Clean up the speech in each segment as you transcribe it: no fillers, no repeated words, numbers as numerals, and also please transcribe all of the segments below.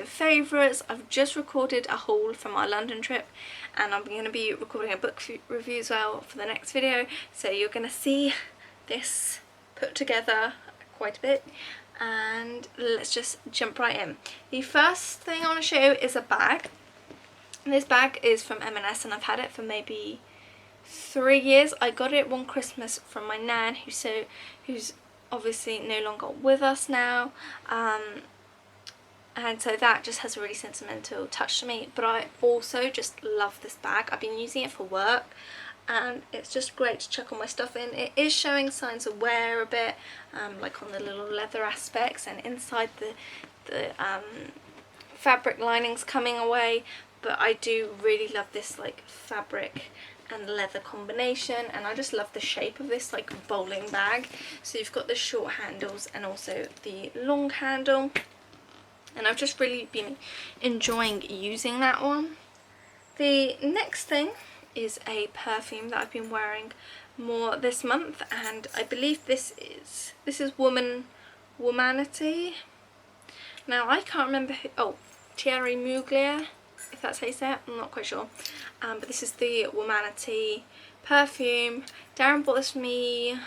absolute favourites. I've just recorded a haul from our London trip, and I'm going to be recording a book review as well for the next video, so you're going to see this put together quite a bit. And let's just jump right in. The first thing I want to show you is a bag. This bag is from M&S and I've had it for maybe 3 years. I got it one Christmas from my nan, who's obviously no longer with us now, and so that just has a really sentimental touch to me. But I also just love this bag. I've been using it for work and it's just great to chuck all my stuff in. It is showing signs of wear a bit, like on the little leather aspects, and inside the fabric linings coming away, but I do really love this like fabric and leather combination, and I just love the shape of this like bowling bag. So you've got the short handles and also the long handle, and I've just really been enjoying using that one. The next thing is a perfume that I've been wearing more this month, and I believe this is Womanity. Now I can't remember who, oh, Thierry Mugler, if that's how you say it, I'm not quite sure. But this is the Womanity perfume. Darren bought this for me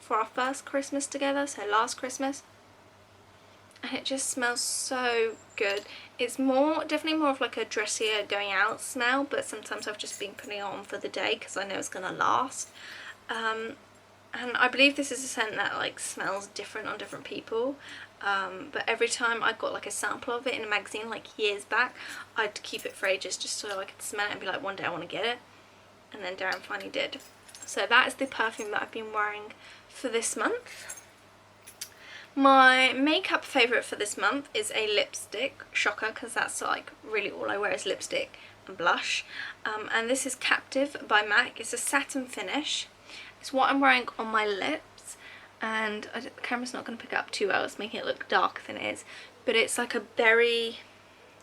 for our first Christmas together, so last Christmas. And it just smells so good. It's definitely more of like a dressier going out smell, but sometimes I've just been putting it on for the day because I know it's gonna last. And I believe this is a scent that like smells different on different people. But every time I got like a sample of it in a magazine like years back, I'd keep it for ages just so I could smell it and be like, one day I want to get it. And then Darren finally did. So that is the perfume that I've been wearing for this month. My makeup favourite for this month is a lipstick, shocker, because that's like really all I wear is lipstick and blush. And this is Captive by MAC. It's a satin finish. It's what I'm wearing on my lips, and the camera's not going to pick up too well, it's making it look darker than it is, but it's like a berry,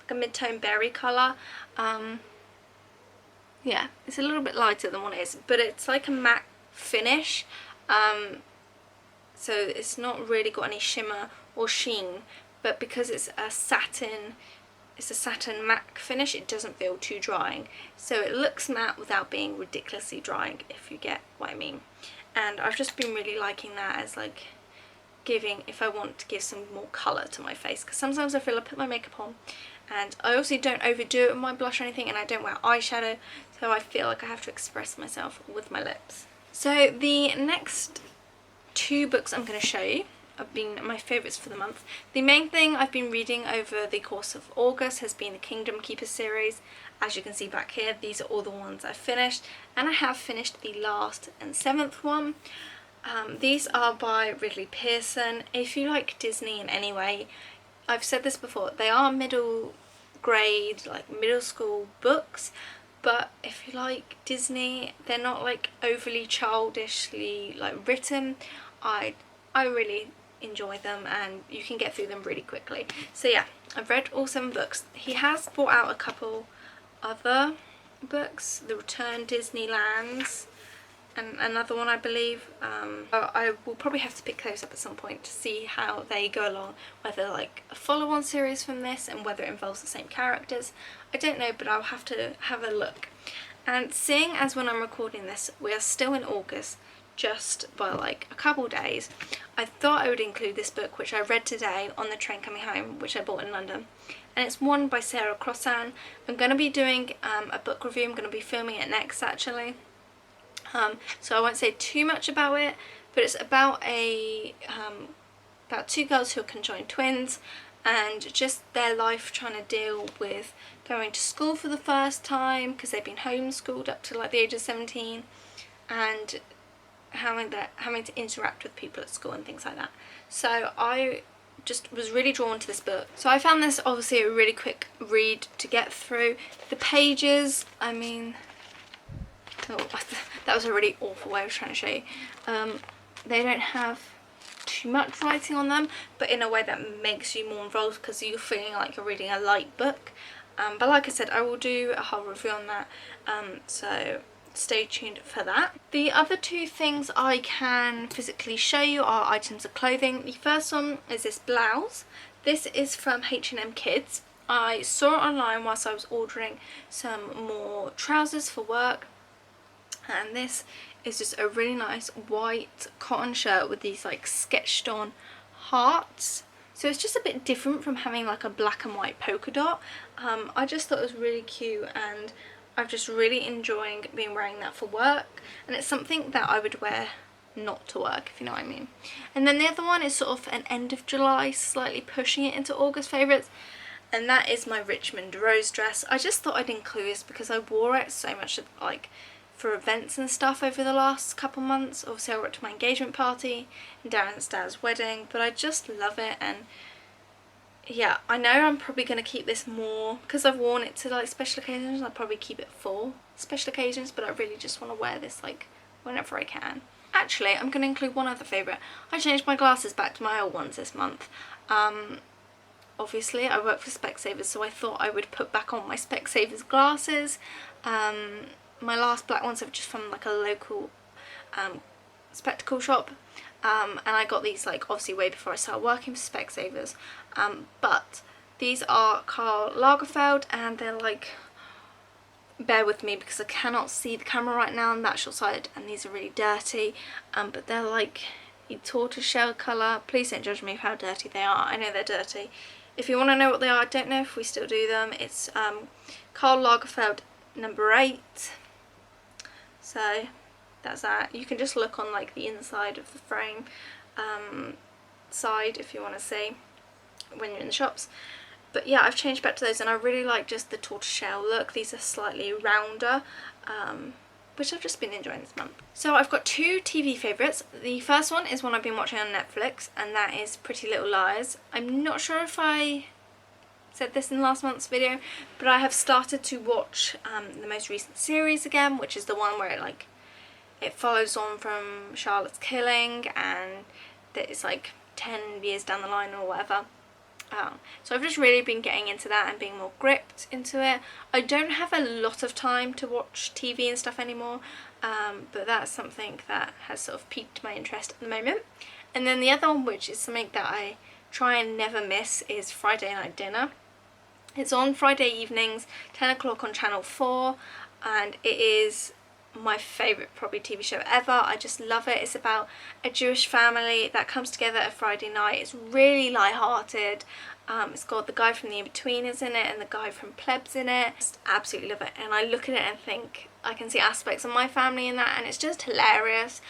like a mid-tone berry colour. Yeah, it's a little bit lighter than what it is, but it's like a matte finish. So it's not really got any shimmer or sheen, but because it's a satin matte finish, it doesn't feel too drying. So it looks matte without being ridiculously drying, if you get what I mean. And I've just been really liking that as like if I want to give some more colour to my face, because sometimes I feel I put my makeup on and I also don't overdo it with my blush or anything, and I don't wear eyeshadow, so I feel like I have to express myself with my lips. So the next 2 books I'm going to show you have been my favourites for the month. The main thing I've been reading over the course of August has been the Kingdom Keeper series. As you can see back here, these are all the ones I've finished, and I have finished the last and 7th one. These are by Ridley Pearson. If you like Disney in any way, I've said this before, they are middle grade, like middle school books, but if you like Disney, they're not like overly childishly like written. I really enjoy them, and you can get through them really quickly. So yeah, I've read all 7 books. He has brought out a couple other books, The Return Disneylands and another one I believe. I will probably have to pick those up at some point to see how they go along, whether like a follow-on series from this and whether it involves the same characters. I don't know, but I'll have to have a look. And seeing as when I'm recording this we are still in August, just by like a couple days, I thought I would include this book, which I read today on the train coming home, which I bought in London, and it's one by Sarah Crossan. I'm going to be doing a book review. I'm going to be filming it next actually, so I won't say too much about it, but it's about about 2 girls who are conjoined twins, and just their life trying to deal with going to school for the first time because they've been homeschooled up to like the age of 17, and having to interact with people at school and things like that. So I just was really drawn to this book. So I found this obviously a really quick read to get through. The pages, I mean, oh, that was a really awful way of trying to show you. They don't have too much writing on them, but in a way that makes you more involved because you're feeling like you're reading a light book. But like I said, I will do a whole review on that, so stay tuned for that. The other 2 things I can physically show you are items of clothing. The first one is this blouse. This is from H&M Kids. I saw it online whilst I was ordering some more trousers for work, and this is just a really nice white cotton shirt with these like sketched on hearts. So it's just a bit different from having like a black and white polka dot. I just thought it was really cute, and I'm just really enjoying wearing that for work, and it's something that I would wear not to work, if you know what I mean. And then the other one is sort of an end of July, slightly pushing it into August favourites, and that is my Richmond Rose dress. I just thought I'd include this because I wore it so much like for events and stuff over the last couple months. Obviously I wore it to my engagement party and Darren's dad's wedding, but I just love it. And yeah, I know I'm probably going to keep this more because I've worn it to like special occasions. I'll probably keep it for special occasions, but I really just want to wear this like whenever I can. Actually, I'm going to include one other favourite. I changed my glasses back to my old ones this month. Obviously I work for Specsavers, so I thought I would put back on my Specsavers glasses. My last black ones are just from like a local spectacle shop, and I got these like obviously way before I started working for Specsavers, but these are Karl Lagerfeld, and they're like, bear with me because I cannot see the camera right now on that short side, and these are really dirty, but they're like a tortoiseshell colour. Please don't judge me for how dirty they are. I know they're dirty. If you want to know what they are, I don't know if we still do them. It's Karl Lagerfeld number 8. So that's that. You can just look on like the inside of the frame side if you want to see when you're in the shops. But yeah, I've changed back to those, and I really like just the tortoiseshell look. These are slightly rounder, which I've just been enjoying this month. So I've got 2 TV favourites. The first one is one I've been watching on Netflix, and that is Pretty Little Liars. I'm not sure if I said this in last month's video, but I have started to watch the most recent series again, which is the one where it follows on from Charlotte's killing, and it's like 10 years down the line or whatever. So I've just really been getting into that and being more gripped into it. I don't have a lot of time to watch TV and stuff anymore, but that's something that has sort of piqued my interest at the moment. And then the other one, which is something that I try and never miss, is Friday Night Dinner. It's on Friday evenings, 10 o'clock on Channel 4, and it is my favourite probably TV show ever. I just love it. It's about a Jewish family that comes together at Friday night. It's really light-hearted. It's got the guy from The In-Betweeners in it and the guy from Plebs in it. Just absolutely love it, and I look at it and think I can see aspects of my family in that, and it's just hilarious.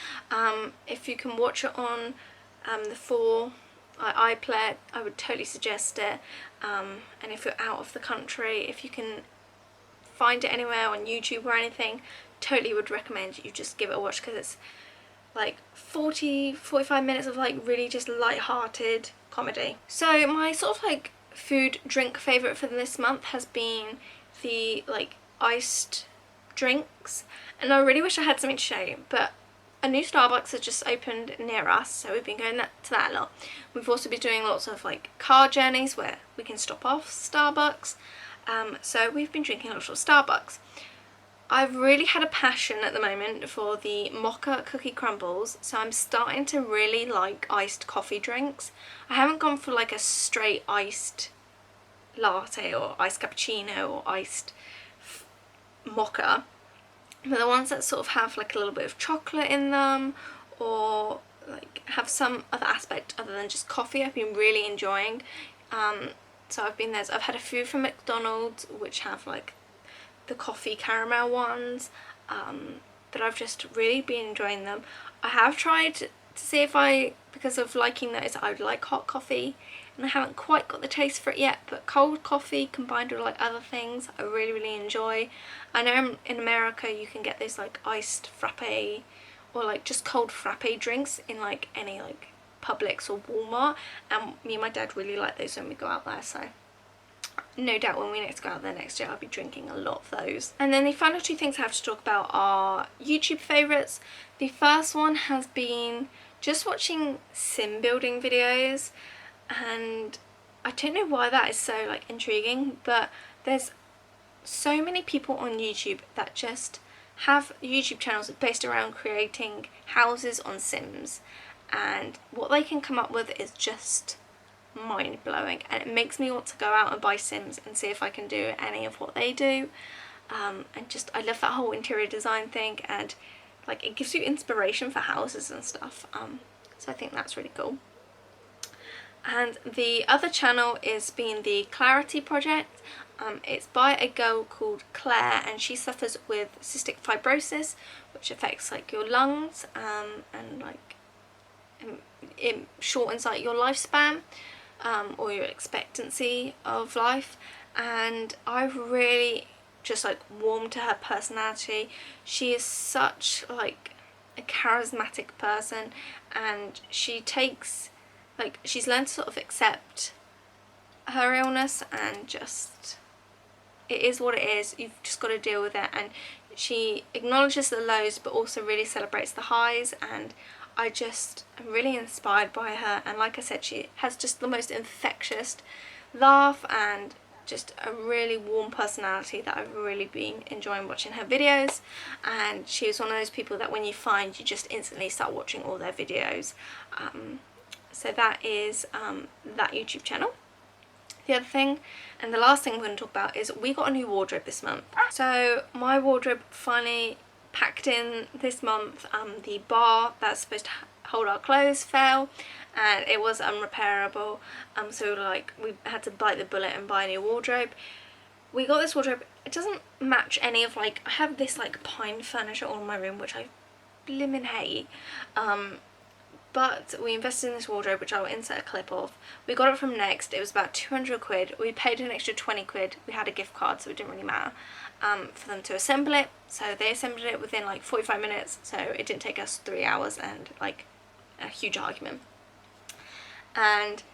If you can watch it on the 4 iPlayer, I would totally suggest it. And if you're out of the country, if you can find it anywhere on YouTube or anything, totally would recommend you just give it a watch, because it's like 45 minutes of like really just light-hearted comedy. So my sort of like food drink favourite for this month has been the like iced drinks, and I really wish I had something to show you, but a new Starbucks has just opened near us, so we've been going to that a lot. We've also been doing lots of like car journeys where we can stop off Starbucks, so we've been drinking a lot of Starbucks. I've really had a passion at the moment for the mocha cookie crumbles, so I'm starting to really like iced coffee drinks. I haven't gone for like a straight iced latte or iced cappuccino or iced mocha, but the ones that sort of have like a little bit of chocolate in them, or like have some other aspect other than just coffee, I've been really enjoying. So I've had a few from McDonald's which have like the coffee caramel ones, but I've just really been enjoying them. I have tried to see if because of liking those, I would like hot coffee, and I haven't quite got the taste for it yet, but cold coffee combined with like other things I really enjoy. I know in America you can get those like iced frappe or like just cold frappe drinks in like any like Publix or Walmart, and me and my dad really like those when we go out there, so no doubt when we next go out there next year I'll be drinking a lot of those. And then the final 2 things I have to talk about are YouTube favourites. The first one has been just watching sim building videos, and I don't know why that is so like intriguing, but there's so many people on YouTube that just have YouTube channels based around creating houses on Sims, and what they can come up with is just mind-blowing, and it makes me want to go out and buy Sims and see if I can do any of what they do. And just, I love that whole interior design thing, and like it gives you inspiration for houses and stuff, so I think that's really cool. And the other channel is being the Clarity Project. It's by a girl called Claire, and she suffers with cystic fibrosis, which affects like your lungs, and like it shortens like your lifespan, or your expectancy of life. And I really just like warmed to her personality. She is such like a charismatic person, and she takes, like, she's learned to sort of accept her illness, and just, it is what it is, you've just got to deal with it. And she acknowledges the lows but also really celebrates the highs, and I just am really inspired by her. And like I said, she has just the most infectious laugh and just a really warm personality that I've really been enjoying watching her videos. And she was one of those people that when you find, you just instantly start watching all their videos. So that is that YouTube channel. The other thing, and the last thing we're going to talk about, is we got a new wardrobe this month. So my wardrobe finally packed in this month. The bar that's supposed to hold our clothes fell, and it was unrepairable, so like we had to bite the bullet and buy a new wardrobe. We got this wardrobe. It doesn't match any of, like, I have this like pine furniture all in my room, which I blimmin' hate, but we invested in this wardrobe, which I'll insert a clip of. We got it from Next. It was about 200 quid. We paid an extra 20 quid. We had a gift card, so it didn't really matter for them to assemble it. So they assembled it within like 45 minutes, so it didn't take us 3 hours and like a huge argument. And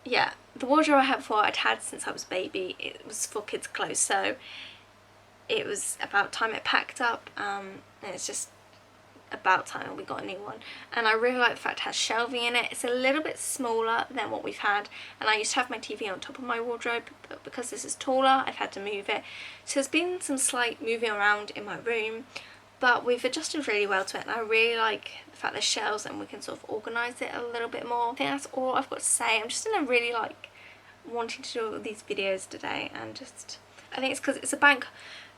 yeah, the wardrobe I had before, I'd had since I was a baby. It was for kids' clothes, so it was about time it packed up, and it's just about time we got a new one. And I really like the fact it has shelving in it. It's a little bit smaller than what we've had, and I used to have my TV on top of my wardrobe, but because this is taller, I've had to move it. So there's been some slight moving around in my room, but we've adjusted really well to it, and I really like the fact there's shelves and we can sort of organise it a little bit more. I think that's all I've got to say. I'm just in a really like wanting to do these videos today, and just, I think it's because it's a bank,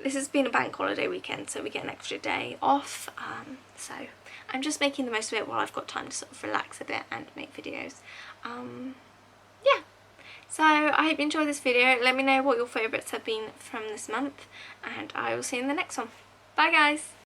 this has been a bank holiday weekend, so we get an extra day off, so I'm just making the most of it while I've got time to sort of relax a bit and make videos. Yeah, so I hope you enjoyed this video. Let me know what your favourites have been from this month, and I will see you in the next one. Bye guys!